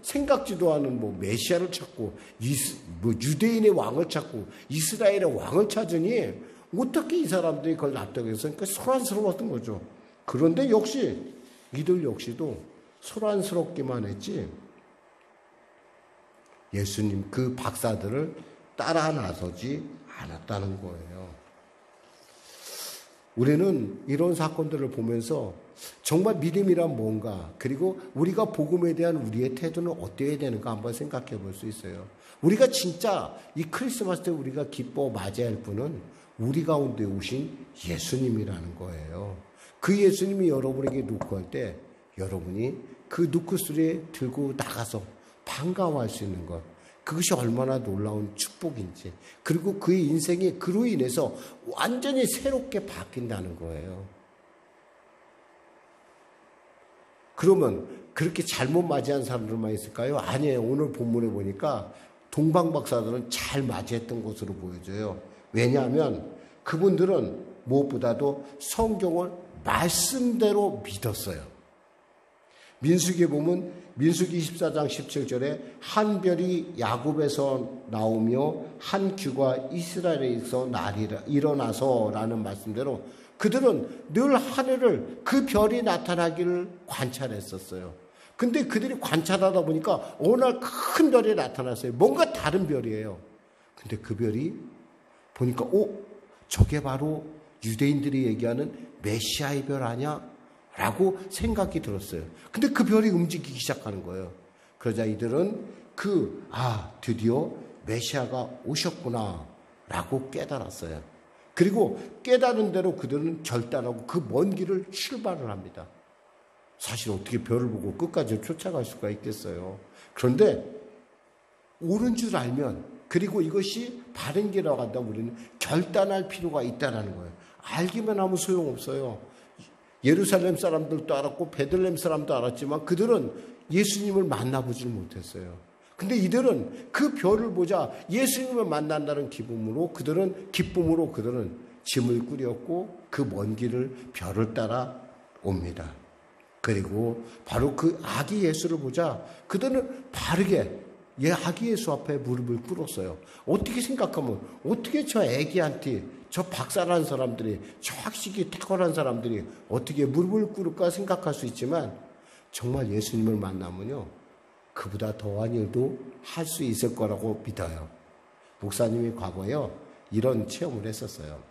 생각지도 않은 메시아를 찾고 유대인의 왕을 찾고 이스라엘의 왕을 찾으니 어떻게 이 사람들이 그걸 납득해서 그러니까 소란스러웠던 거죠. 그런데 역시 이들 역시도 소란스럽기만 했지 예수님 그 박사들을 따라 나서지 않았다는 거예요. 우리는 이런 사건들을 보면서 정말 믿음이란 뭔가 그리고 우리가 복음에 대한 우리의 태도는 어때야 되는가 한번 생각해 볼 수 있어요. 우리가 진짜 이 크리스마스 때 우리가 기뻐 맞이할 분은 우리 가운데 오신 예수님이라는 거예요. 그 예수님이 여러분에게 노크할 때 여러분이 그 노크소리에 들고 나가서 반가워할 수 있는 것 그것이 얼마나 놀라운 축복인지 그리고 그의 인생이 그로 인해서 완전히 새롭게 바뀐다는 거예요. 그러면 그렇게 잘못 맞이한 사람들만 있을까요? 아니에요. 오늘 본문에 보니까 동방박사들은 잘 맞이했던 것으로 보여져요. 왜냐하면 그분들은 무엇보다도 성경을 말씀대로 믿었어요. 민수기에 보면 민수기 24장 17절에 한 별이 야곱에서 나오며 한 규가 이스라엘에서 일어나서 라는 말씀대로 그들은 늘 하늘을 그 별이 나타나기를 관찰했었어요. 근데 그들이 관찰하다 보니까 어느 날 큰 별이 나타났어요. 뭔가 다른 별이에요. 근데 그 별이 보니까 저게 바로 유대인들이 얘기하는 메시아의 별 아니야? 라고 생각이 들었어요. 근데 그 별이 움직이기 시작하는 거예요. 그러자 이들은 드디어 메시아가 오셨구나 라고 깨달았어요. 그리고 깨달은 대로 그들은 결단하고 그 먼 길을 출발을 합니다. 사실 어떻게 별을 보고 끝까지 쫓아갈 수가 있겠어요. 그런데 옳은 줄 알면 그리고 이것이 바른 길이라고 한다면 우리는 결단할 필요가 있다는 거예요. 알기만 하면 소용없어요. 예루살렘 사람들도 알았고 베들레헴 사람도 알았지만 그들은 예수님을 만나보질 못했어요. 근데 이들은 그 별을 보자 예수님을 만난다는 기쁨으로 그들은 짐을 꾸렸고 그 먼 길을 별을 따라 옵니다. 그리고 바로 그 아기 예수를 보자 그들은 바르게 아기 예수 앞에 무릎을 꿇었어요. 어떻게 생각하면 어떻게 저 아기한테 저 박사라는 사람들이 저 학식이 탁월한 사람들이 어떻게 무릎을 꿇을까 생각할 수 있지만 정말 예수님을 만나면요 그보다 더한 일도 할 수 있을 거라고 믿어요. 목사님이 과거에요 이런 체험을 했었어요.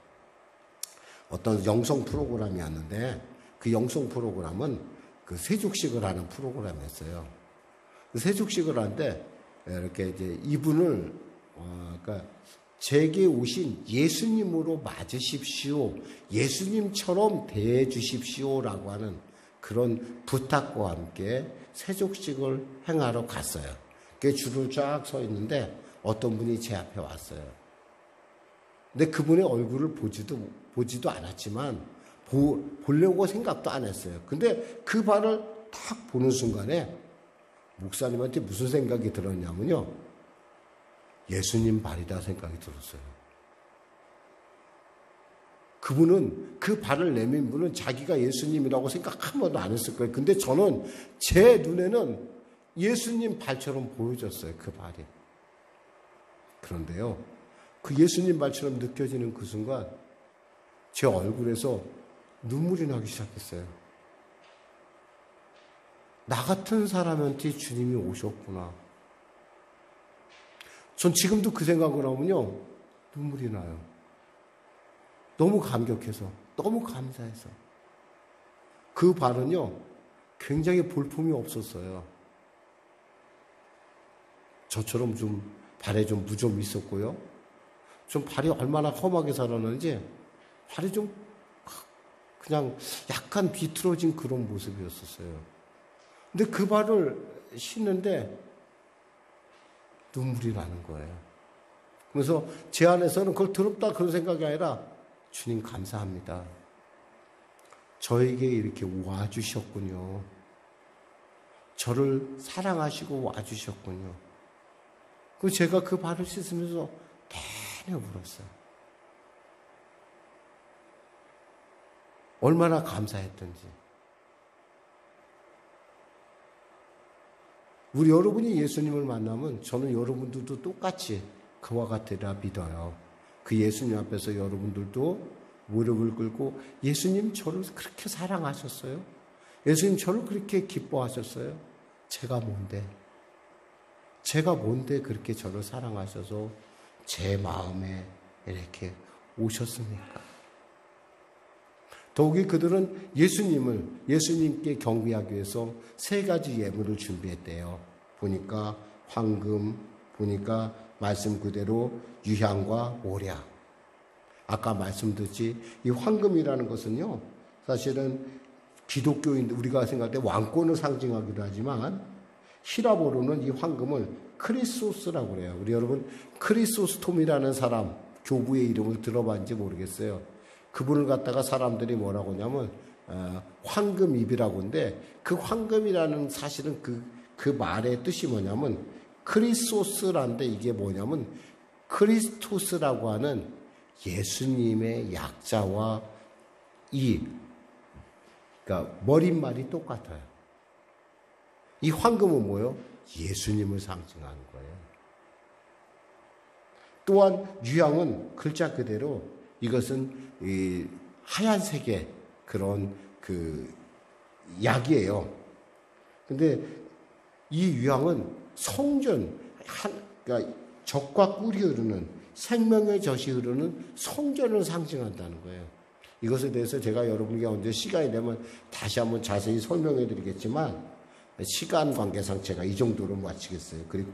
어떤 영성 프로그램이었는데 그 영성 프로그램은 그 세족식을 하는 프로그램이었어요. 그 세족식을 하는데 이렇게 이제 이분을 그러니까 제게 오신 예수님으로 맞으십시오. 예수님처럼 대해 주십시오라고 하는 그런 부탁과 함께 세족식을 행하러 갔어요. 그 줄을 쫙 서 있는데 어떤 분이 제 앞에 왔어요. 근데 그분의 얼굴을 보지도 않았지만 보려고 생각도 안 했어요. 근데 그 발을 딱 보는 순간에 목사님한테 무슨 생각이 들었냐면요. 예수님 발이다 생각이 들었어요. 그분은 그 발을 내민 분은 자기가 예수님이라고 생각 한 번도 안 했을 거예요. 근데 저는 제 눈에는 예수님 발처럼 보여졌어요. 그 발이. 그런데요. 그 예수님 발처럼 느껴지는 그 순간 제 얼굴에서 눈물이 나기 시작했어요. 나 같은 사람한테 주님이 오셨구나. 전 지금도 그 생각을 하면요. 눈물이 나요. 너무 감격해서, 너무 감사해서. 그 발은요, 굉장히 볼품이 없었어요. 저처럼 좀 발에 좀 무좀이 있었고요. 좀 발이 얼마나 험하게 자랐는지 발이 좀 그냥 약간 비틀어진 그런 모습이었었어요. 근데 그 발을 신는데 눈물이 나는 거예요. 그래서 제 안에서는 그걸 더럽다 그런 생각이 아니라 주님 감사합니다. 저에게 이렇게 와주셨군요. 저를 사랑하시고 와주셨군요. 그리고 제가 그 발을 씻으면서 내내 울었어요. 얼마나 감사했던지. 우리 여러분이 예수님을 만나면 저는 여러분들도 똑같이 그와 같으리라 믿어요. 그 예수님 앞에서 여러분들도 무릎을 꿇고 예수님 저를 그렇게 사랑하셨어요? 예수님 저를 그렇게 기뻐하셨어요? 제가 뭔데 그렇게 저를 사랑하셔서 제 마음에 이렇게 오셨습니까? 더욱이 그들은 예수님께 경배하기 위해서 3가지 예물을 준비했대요. 보니까 황금, 보니까 말씀 그대로 유향과 모략. 아까 말씀드렸지 이 황금이라는 것은요. 사실은 기독교인 우리가 생각할 때 왕권을 상징하기도 하지만 히라보로는 이 황금을 크리소스라고 그래요. 우리 여러분 크리소스톰이라는 사람 교부의 이름을 들어봤는지 모르겠어요. 그분을 갖다가 사람들이 뭐라고 하냐면 황금입이라고 하는데 그 황금이라는 사실은 그 말의 뜻이 뭐냐면 크리소스라는데 이게 뭐냐면 크리스토스라고 하는 예수님의 약자와 그러니까 머릿말이 똑같아요. 이 황금은 뭐예요? 예수님을 상징하는 거예요. 또한 유향은 글자 그대로 이것은 이 하얀색의 그런 그 약이에요. 근데 이 유향은 성전, 그러니까 젖과 꿀이 흐르는 생명의 젖이 흐르는 성전을 상징한다는 거예요. 이것에 대해서 제가 여러분에게 언제 시간이 되면 다시 한번 자세히 설명해 드리겠지만 시간 관계상 제가 이 정도로 마치겠어요. 그리고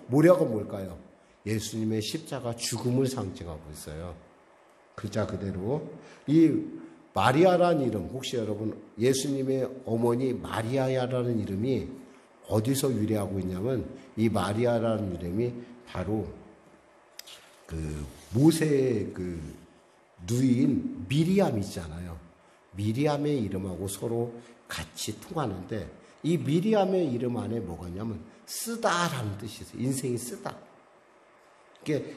모략은 뭘까요? 예수님의 십자가 죽음을 상징하고 있어요. 글자 그대로. 이 마리아라는 이름, 혹시 여러분 예수님의 어머니 마리아야라는 이름이 어디서 유래하고 있냐면 이 마리아라는 이름이 바로 그 모세의 그 누이인 미리암 있잖아요. 미리암의 이름하고 서로 같이 통하는데 이 미리암의 이름 안에 뭐가 있냐면 쓰다라는 뜻이 있어요. 인생이 쓰다.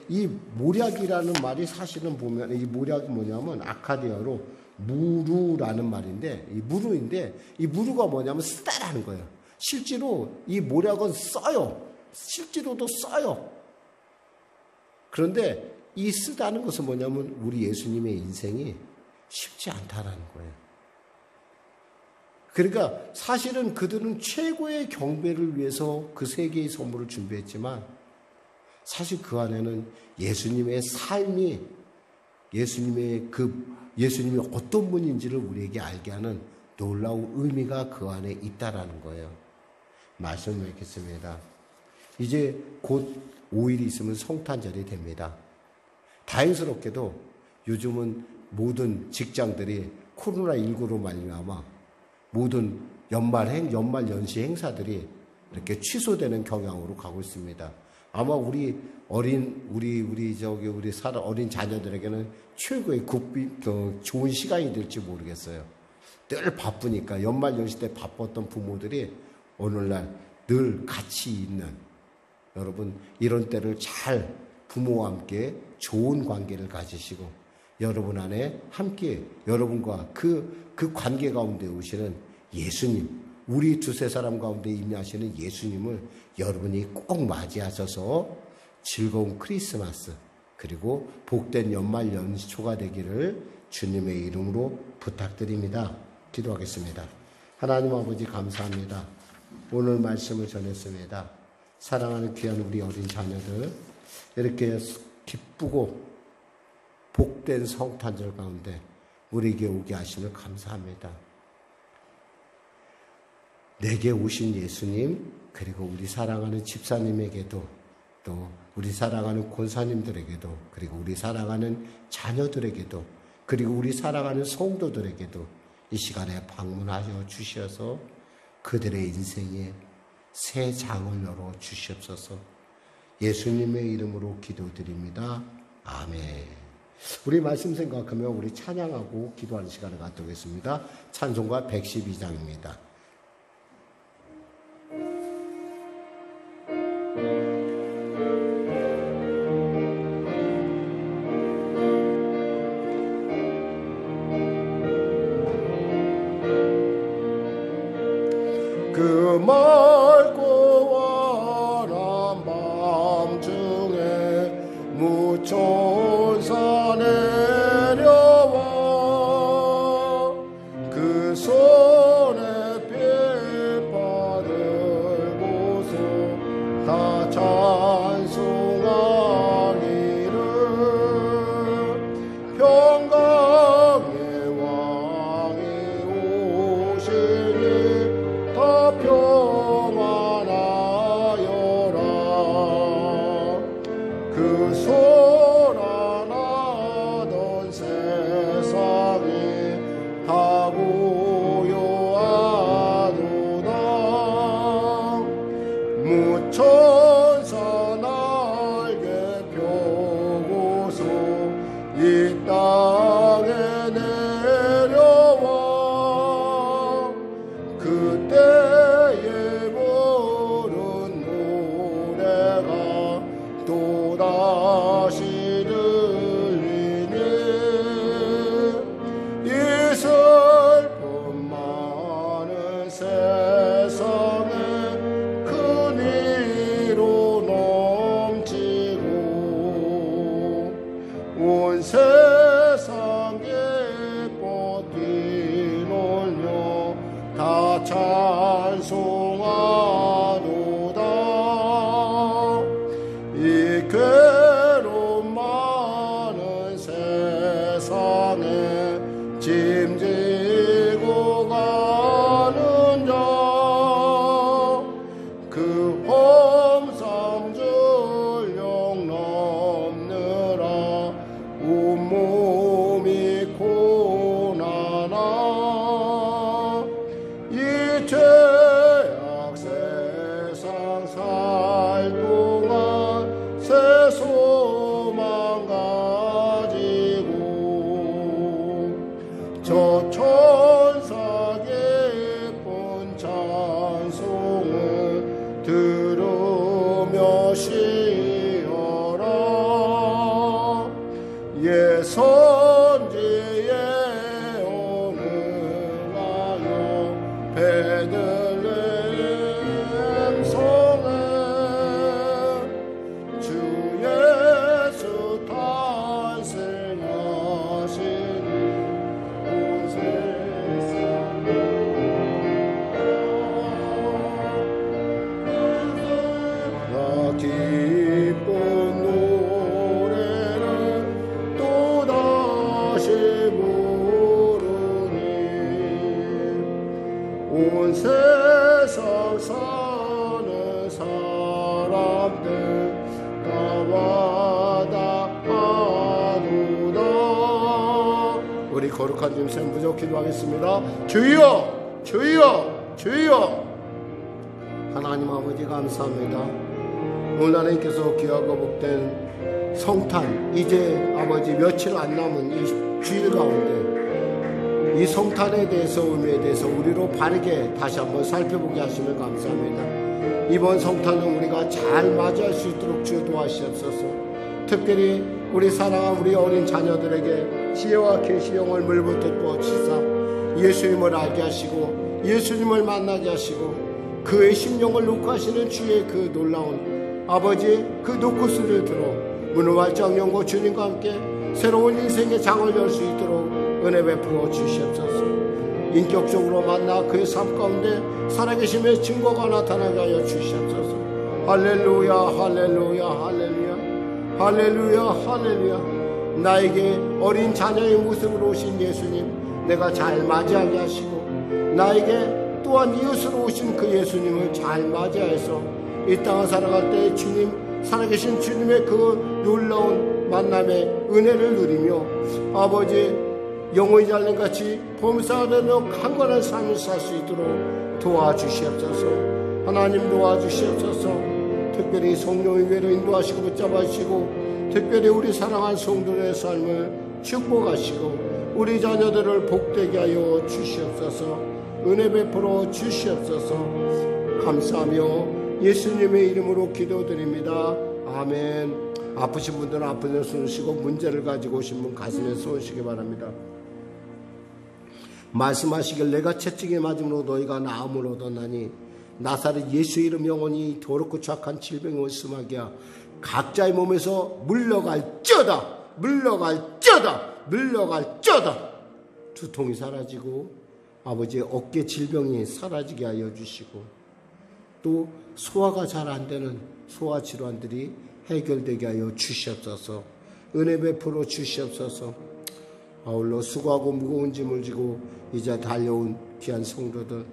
이 모략이라는 말이 사실은 보면 이 모략이 뭐냐면 아카디아로 무루라는 말인데 이 무루인데 이 무루가 뭐냐면 쓰다라는 거예요. 실제로 이 모략은 써요. 실제로도 써요. 그런데 이 쓰다는 것은 뭐냐면 우리 예수님의 인생이 쉽지 않다라는 거예요. 그러니까 사실은 그들은 최고의 경배를 위해서 그 3개의 선물을 준비했지만 사실 그 안에는 예수님의 삶이 예수님이 어떤 분인지를 우리에게 알게 하는 놀라운 의미가 그 안에 있다라는 거예요. 말씀을 맺겠습니다. 이제 곧 5일이 있으면 성탄절이 됩니다. 다행스럽게도 요즘은 모든 직장들이 코로나19로 말미암아 모든 연말 연시 행사들이 이렇게 취소되는 경향으로 가고 있습니다. 아마 우리 어린 자녀들에게는 최고의 좋은 시간이 될지 모르겠어요. 늘 바쁘니까 연말 연시 때 바빴던 부모들이 오늘날 늘 같이 있는 여러분 이런 때를 잘 부모와 함께 좋은 관계를 가지시고 여러분 안에 함께 여러분과 그 관계 가운데 오시는 예수님, 우리 두세 사람 가운데 임하시는 예수님을 여러분이 꼭 맞이하셔서 즐거운 크리스마스 그리고 복된 연말 연초가 되기를 주님의 이름으로 부탁드립니다. 기도하겠습니다. 하나님 아버지 감사합니다. 오늘 말씀을 전했습니다. 사랑하는 귀한 우리 어린 자녀들 이렇게 기쁘고 복된 성탄절 가운데 우리에게 오게 하심을 감사합니다. 내게 오신 예수님 그리고 우리 사랑하는 집사님에게도 또 우리 사랑하는 권사님들에게도 그리고 우리 사랑하는 자녀들에게도 그리고 우리 사랑하는 성도들에게도 이 시간에 방문하여 주셔서 그들의 인생에 새 장을 열어 주시옵소서. 예수님의 이름으로 기도드립니다. 아멘. 우리 말씀 생각하며 우리 찬양하고 기도하는 시간을 갖도록겠습니다. 찬송가 112장입니다. 그 맑고 환한 밤중에 무천사 내려와 그 손에 빛 받들고서 다 찬송하기를 평강의 왕이 오시니 다 평안하여라. 그 소란하던 세상이 다 고요하도다. 무천사 날개 펴고서 이 땅에 내려와 그때에 부른 노래가 또다시 들리니 이 슬픔 많은 세상에 큰 위로 넘치고 온 세상 기뻐 뛰놀며 다 찬송하도다. 이 괴로움 많은 세상에 짐지고 가는 자 그 험상줄령 넘느라 온몸이 고난아 이 죄악 세상 살 동안 새 소망 가지고 저 천사 기쁜 찬송을 들으며 쉬어라. 예 선지에 오늘하여 베들레헴 성에 주 예수 탄생하시니 온 세상에 나 기쁜 노래를 또다시 부르니 온 세상 사는 사람들 나와다 하도다. 우리 거룩한 주님 부족 기도하겠습니다. 주여 주여 주여. 하나님 아버지 감사합니다. 오늘 하나님께서 귀하고 복된 성탄 이제 아버지 며칠 안 남은 이 주일 가운데 이 성탄에 대해서 의미에 대해서 우리로 바르게 다시 한번 살펴보게 하시면 감사합니다. 이번 성탄은 우리가 잘 맞이할 수 있도록 주여 도와주시옵소서. 특별히 우리 사랑하는 우리 어린 자녀들에게 지혜와 계시 영을 물부터 부어주사 예수님을 알게 하시고 예수님을 만나게 하시고 그의 심령을 놓고 하시는 주의 그 놀라운 아버지의 그 노크스를 들어 문을 활짝 열고 주님과 함께 새로운 인생의 장을 열 수 있도록 은혜 베풀어 주시옵소서. 인격적으로 만나 그의 삶 가운데 살아계심의 증거가 나타나게 하여 주시옵소서. 할렐루야 할렐루야 할렐루야 할렐루야 할렐루야. 나에게 어린 자녀의 모습으로 오신 예수님 내가 잘 맞이하게 하시고 나에게 또한 이웃으로 오신 그 예수님을 잘 맞이해서 이 땅을 살아갈 때 주님 살아계신 주님의 그 놀라운 만남의 은혜를 누리며 아버지 영혼이 잘린같이 범사되며 강건한 삶을 살 수 있도록 도와주시옵소서. 하나님 도와주시옵소서. 특별히 성령의 외로 인도하시고 붙잡아주시고 특별히 우리 사랑한 성도의 삶을 축복하시고 우리 자녀들을 복되게 하여 주시옵소서. 은혜 베풀어 주시옵소서. 감사하며 예수님의 이름으로 기도드립니다. 아멘. 아프신 분들은 아픈 데 손을 쉬고 문제를 가지고 오신 분 가슴에 손을 쉬기 바랍니다. 말씀하시길 내가 채찍에 맞음으로 너희가 나음을 얻었나니 나사렛 예수 이름 영원히 더럽고 착한 질병을 심하게 하여 각자의 몸에서 물러갈쩌다 물러갈쩌다 물러갈쩌다. 두통이 사라지고 아버지의 어깨 질병이 사라지게 하여 주시고 또 소화가 잘 안 되는 소화 질환들이 해결되게 하여 주시옵소서. 은혜 베풀어 주시옵소서. 아울러 수고하고 무거운 짐을 지고 이제 달려온 귀한 성도들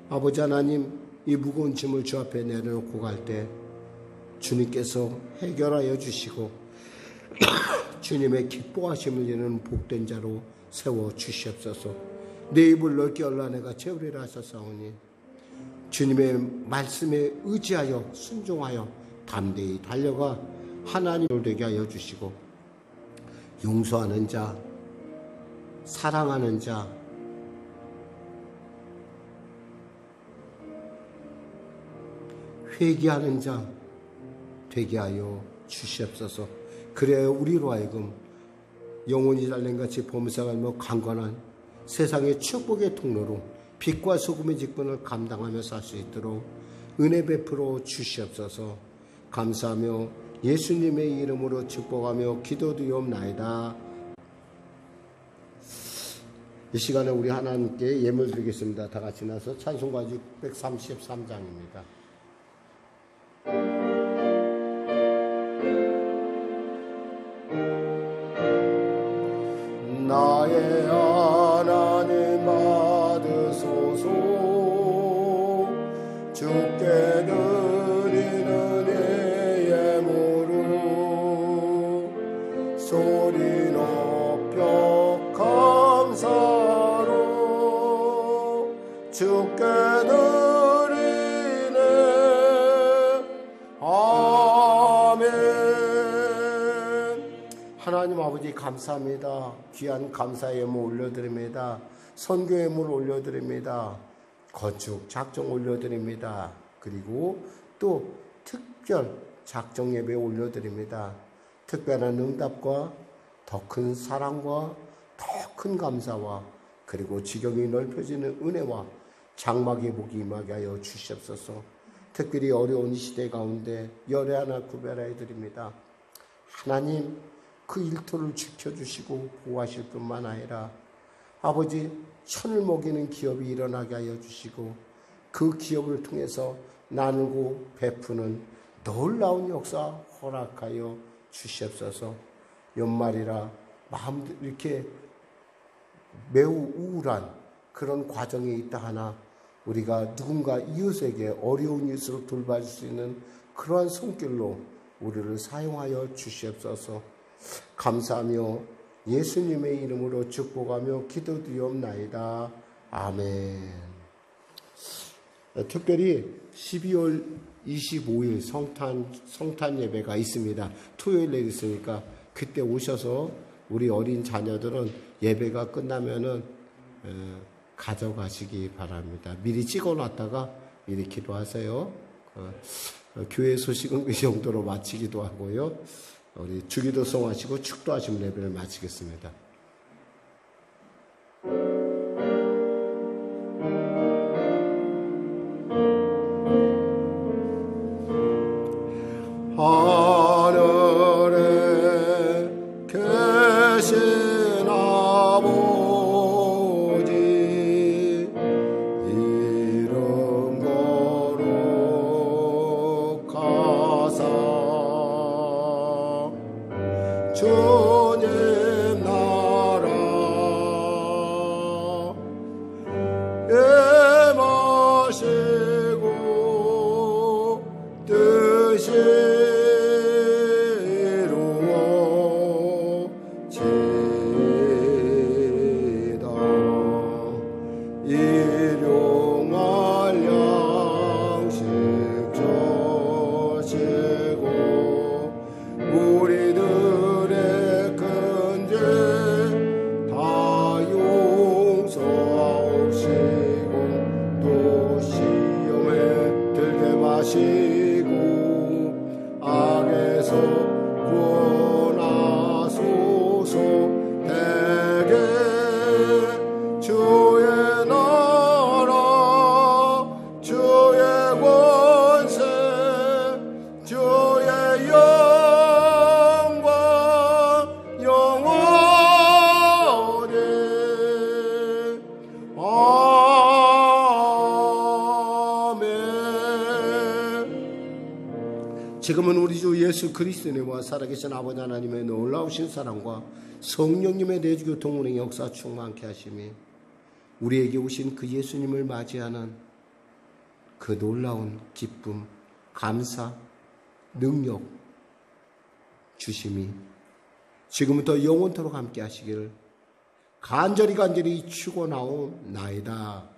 아버지 하나님 이 무거운 짐을 주 앞에 내려놓고 갈 때 주님께서 해결하여 주시고 주님의 기뻐하심을 이루는 복된 자로 세워 주시옵소서. 내 입을 넓게 열라 내가 채우리라 하셨사오니 주님의 말씀에 의지하여 순종하여 담대히 달려가 하나님을 되게 하여 주시고 용서하는 자 사랑하는 자 회개하는 자 되게 하여 주시옵소서. 그래야 우리로 하여금 영혼이 달린같이 범사가며 강건한 세상의 축복의 통로로 빛과 소금의 직분을 감당하며 살 수 있도록 은혜 베풀어 주시옵소서. 감사하며 예수님의 이름으로 축복하며 기도드리옵나이다. 이 시간에 우리 하나님께 예물 드리겠습니다. 다 같이 나서 찬송가 633장입니다. 나의 하나님 받으소서. 주께 드리는 예물로 소리 높여 감사로 주께 드리네. 아멘. 하나님 아버지 감사합니다. 귀한 감사의 예물 올려드립니다. 선교 예물 올려드립니다. 건축 작정 올려드립니다. 그리고 또 특별 작정 예배 올려드립니다. 특별한 응답과 더 큰 사랑과 더 큰 감사와 그리고 지경이 넓혀지는 은혜와 장막의 복이 임하게 하여 주시옵소서. 특별히 어려운 이 시대 가운데 열애 하나 구별하여 드립니다. 하나님 그 일터를 지켜주시고 보호하실 뿐만 아니라 아버지 천을 먹이는 기업이 일어나게 하여 주시고 그 기업을 통해서 나누고 베푸는 놀라운 역사 허락하여 주시옵소서. 연말이라 마음 이렇게 매우 우울한 그런 과정에 있다 하나 우리가 누군가 이웃에게 어려운 이웃으로 돌봐줄 수 있는 그러한 손길로 우리를 사용하여 주시옵소서. 감사하며 예수님의 이름으로 축복하며 기도드리옵나이다. 아멘. 특별히 12월 25일 성탄 예배가 있습니다. 토요일에 있으니까 그때 오셔서 우리 어린 자녀들은 예배가 끝나면은 가져가시기 바랍니다. 미리 찍어놨다가 미리 기도하세요. 교회 소식은 이 정도로 마치기도 하고요. 우리 주기도송 하시고 축도하시면 예배를 마치겠습니다. 주님 나라 마시고 뜻이 이루어지다. 일용할 양식 주시고 우리들의 큰 죄 다 용서하옵시고 또 시험에 들게 마시고 악에서 구원하소서. 대개 주의 나라 주의 권세 주의 영광 영원히 아멘. 지금은 우리 주 예수 그리스도님과 살아계신 아버지 하나님의 놀라우신 사랑과 성령님의 내주교통 운행 역사 충만케 하심이 우리에게 오신 그 예수님을 맞이하는 그 놀라운 기쁨, 감사, 능력 주심이 지금부터 영원토록 함께 하시기를 간절히 축원하옵나이다.